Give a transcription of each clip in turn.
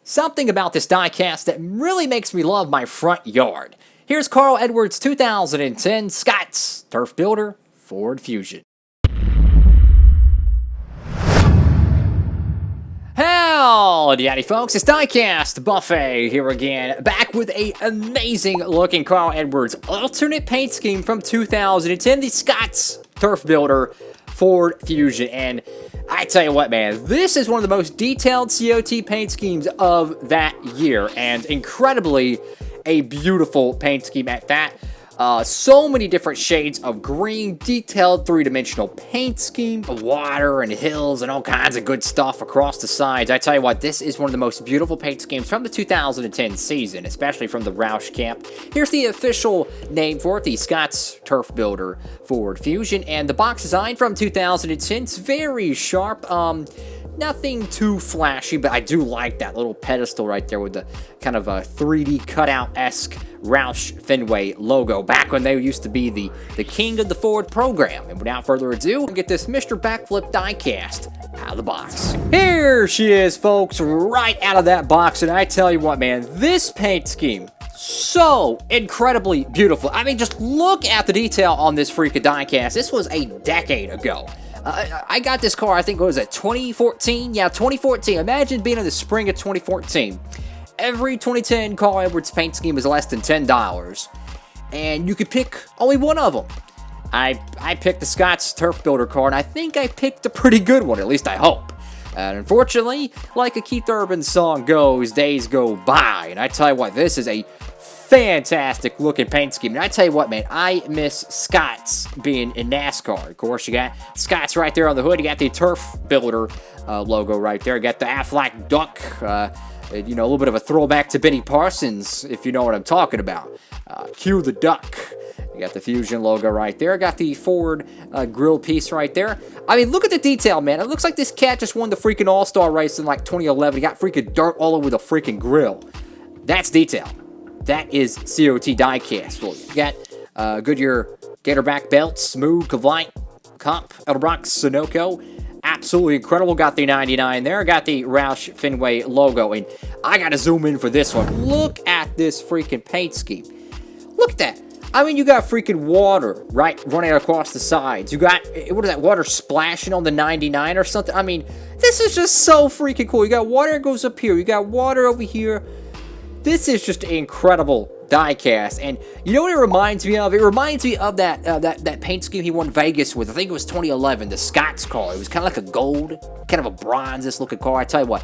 Something about this diecast that really makes me love my front yard. Here's Carl Edwards' 2010 SCOTTS Turf Builder Ford Fusion. Howdy, howdy folks, it's Diecastbuffet here again, back with a amazing looking Carl Edwards alternate paint scheme from 2010, the SCOTTS Turf Builder Ford Fusion. And I tell you what, man, this is one of the most detailed COT paint schemes of that year, and incredibly a beautiful paint scheme at that. So many different shades of green, detailed three-dimensional paint scheme, water and hills and all kinds of good stuff across the sides. I tell you what, this is one of the most beautiful paint schemes from the 2010 season, especially from the Roush camp. Here's the official name for it, the SCOTTS Turf Builder Ford Fusion, and the box design from 2010 is very sharp. Nothing too flashy, but I do like that little pedestal right there with the kind of a 3D cutout-esque Roush Fenway logo, back when they used to be the king of the Ford program. And without further ado, we'll get this Mr. Backflip diecast out of the box. Here she is, folks, right out of that box, and I tell you what, man, this paint scheme, so incredibly beautiful. I mean, just look at the detail on this freaking diecast. This was a decade ago. I got this car, I think, what was it, 2014? Yeah, 2014. Imagine being in the spring of 2014. Every 2010 Carl Edwards paint scheme is less than $10, and you could pick only one of them. I picked the SCOTTS Turf Builder car, and I think I picked a pretty good one, at least I hope. And unfortunately, like a Keith Urban song goes, days go by, and I tell you what, this is a fantastic looking paint scheme. And I tell you what, man, I miss SCOTTS being in NASCAR. Of course, you got SCOTTS right there on the hood. You got the Turf Builder logo right there. You got the Aflac duck. You know, a little bit of a throwback to Benny Parsons, if you know what I'm talking about. Cue the duck. You got the Fusion logo right there. Got the Ford grill piece right there. I mean, look at the detail, man. It looks like this cat just won the freaking All-Star race in like 2011. He got freaking dirt all over the freaking grill. That's detail. That is COT diecast for you. You got Goodyear Gatorback belts, Smooth, Kavite, Comp, Edelbrock, Sunoco. Absolutely incredible. Got the 99 there. Got the Roush Fenway logo. And I got to zoom in for this one. Look at this freaking paint scheme. Look at that. I mean, you got freaking water, right, running across the sides. You got, what is that, water splashing on the 99 or something? I mean, this is just so freaking cool. You got water that goes up here. You got water over here. This is just an incredible diecast, and you know what it reminds me of? It reminds me of that paint scheme he won Vegas with. I think it was 2011, the SCOTTS car. It was kind of like a gold, kind of a bronze-ish looking car. I tell you what,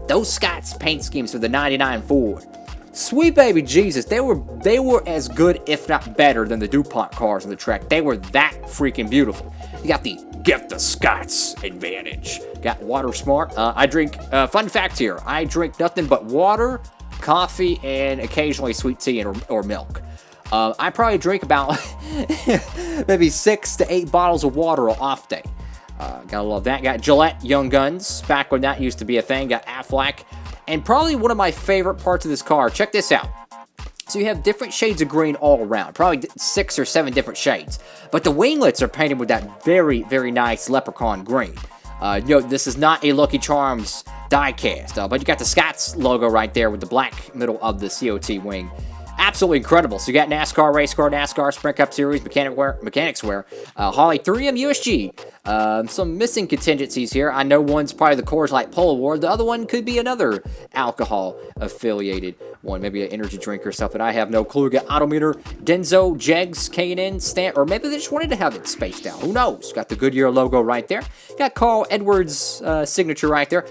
those SCOTTS paint schemes for the 99 Ford, sweet baby Jesus, they were as good, if not better, than the DuPont cars on the track. They were that freaking beautiful. You got the get the SCOTTS advantage. Got Water Smart. I drink, fun fact here, I drink nothing but water, coffee, and occasionally sweet tea or milk. I probably drink about maybe 6 to 8 bottles of water on off day. Gotta love that. Got Gillette Young Guns, back when that used to be a thing. Got Aflac. And probably one of my favorite parts of this car, check this out. So you have different shades of green all around, probably 6 or 7 different shades. But the winglets are painted with that very, very nice leprechaun green. You know, this is not a Lucky Charms diecast, but you got the SCOTTS logo right there with the black middle of the COT wing. Absolutely incredible. So you got NASCAR, Race Car, NASCAR, Sprint Cup Series, Mechanics Wear, Holly 3M USG. Some missing contingencies here. I know one's probably the Coors Light Polo Award. The other one could be another alcohol-affiliated one, maybe an energy drink or something. I have no clue. Got Odometer, Denso, Jegs, K&N, Stamp, or maybe they just wanted to have it spaced out. Who knows? Got the Goodyear logo right there. Got Carl Edwards' signature right there.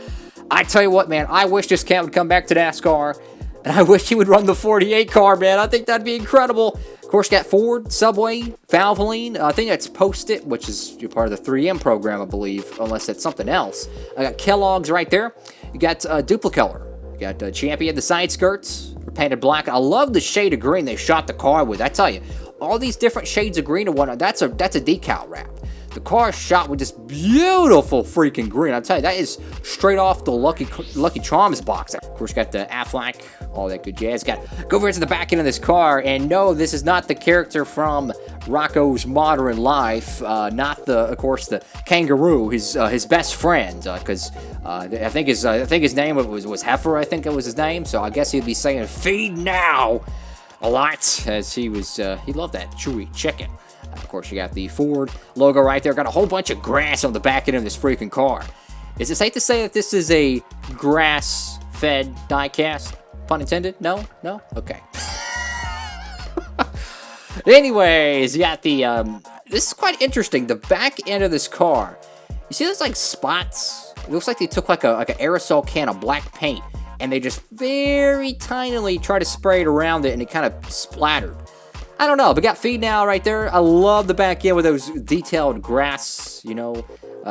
I tell you what, man, I wish this cat would come back to NASCAR, and I wish he would run the 48 car, man. I think that'd be incredible. Of course, you got Ford, Subway, Valvoline. I think that's Post-it, which is part of the 3M program, I believe, unless it's something else. I got Kellogg's right there. You got Duplicolor. You got Champion. The side skirts are painted black. I love the shade of green they shot the car with. I tell you, all these different shades of green and whatnot, that's a decal wrap. The car is shot with this beautiful freaking green. I'll tell you, that is straight off the Lucky Charms box. Of course, got the Aflac, all that good jazz. Got go over to the back end of this car, and no, this is not the character from Rocco's Modern Life. Not of course, the kangaroo, his best friend. Because I think his name was Heifer. I think it was his name. So I guess he'd be saying "feed now" a lot, as he loved that chewy chicken. Of course, you got the Ford logo right there. Got a whole bunch of grass on the back end of this freaking car. Is it safe to say that this is a grass-fed diecast? Pun intended? No? No? Okay. Anyways, you got the, this is quite interesting. The back end of this car, you see those, like, spots? It looks like they took, like an aerosol can of black paint, and they just very tinily try to spray it around it, and it kind of splattered. I don't know, but got feed now right there. I love the back end with those detailed grass,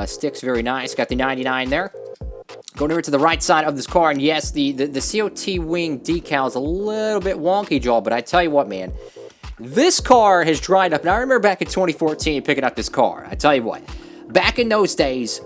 sticks. Very nice. Got the 99 there. Going over to the right side of this car, and yes, the COT wing decal is a little bit wonky, Joel, but I tell you what, man. This car has dried up. Now, I remember back in 2014 picking up this car. I tell you what. Back in those days,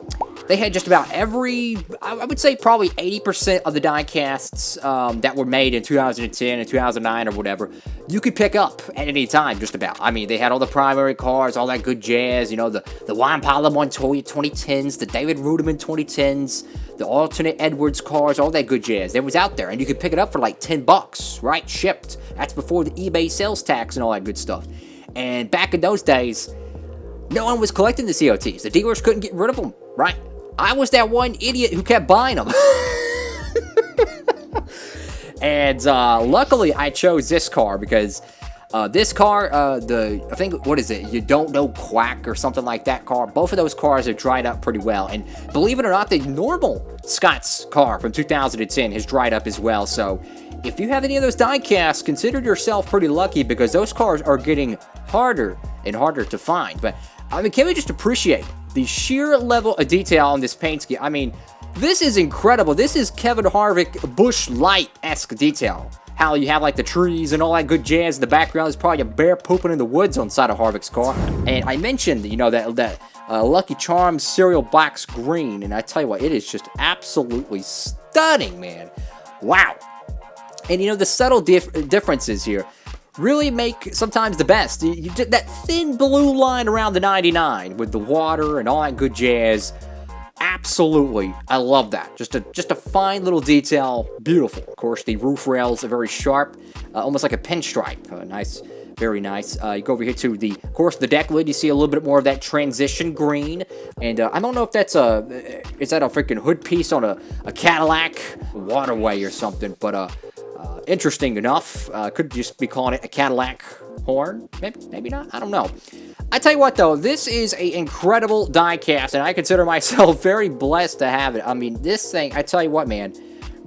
they had just about every, I would say probably 80% of the diecasts that were made in 2010 and 2009 or whatever, you could pick up at any time, just about. I mean, they had all the primary cars, all that good jazz, the Juan Pablo Montoya 2010s, the David Rudiman 2010s, the alternate Edwards cars, all that good jazz. It was out there, and you could pick it up for like $10, right? Shipped. That's before the eBay sales tax and all that good stuff. And back in those days, no one was collecting the COTs. The dealers couldn't get rid of them, right? I was that one idiot who kept buying them. And luckily, I chose this car because this car, I think, what is it? You Don't Know Quack or something like that car. Both of those cars have dried up pretty well. And believe it or not, the normal SCOTTS car from 2010 has dried up as well. So if you have any of those diecasts, consider yourself pretty lucky because those cars are getting harder and harder to find. But I mean, can we just appreciate the sheer level of detail on this paint scheme? I mean, this is incredible. This is Kevin Harvick Bush Light-esque detail. How you have like the trees and all that good jazz in the background. There's probably a bear pooping in the woods on the side of Harvick's car. And I mentioned, that Lucky Charms cereal box green. And I tell you what, it is just absolutely stunning, man. Wow. And the subtle differences here really make sometimes the best. That thin blue line around the 99 with the water and all that good jazz. Absolutely, I love that. Just a fine little detail. Beautiful. Of course, the roof rails are very sharp, almost like a pinstripe. Nice, very nice. You go over here to of course, the deck lid. You see a little bit more of that transition green. And I don't know if that's is that a freaking hood piece on a Cadillac waterway or something, but interesting enough. Could just be calling it a Cadillac horn. Maybe not. I don't know. I tell you what, though, this is an incredible diecast, and I consider myself very blessed to have it. I mean, this thing, I tell you what, man.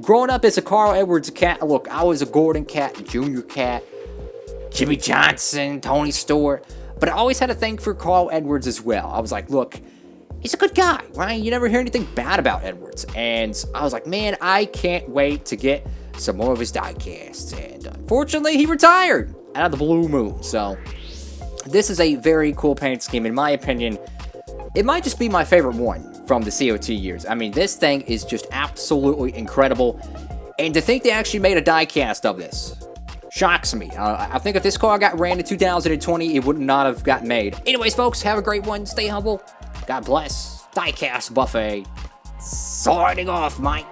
Growing up as a Carl Edwards cat, look, I was a Gordon cat, Junior cat, Jimmy Johnson, Tony Stewart, but I always had a thing for Carl Edwards as well. I was like, look, he's a good guy, right? You never hear anything bad about Edwards, and I was like, man, I can't wait to get some more of his diecasts, and unfortunately, he retired out of the blue moon, so this is a very cool paint scheme. In my opinion, it might just be my favorite one from the COT years. I mean, this thing is just absolutely incredible, and to think they actually made a diecast of this shocks me. I think if this car got ran in 2020, it would not have got made. Anyways, folks, have a great one. Stay humble. God bless. Diecastbuffet. Signing off, Mike.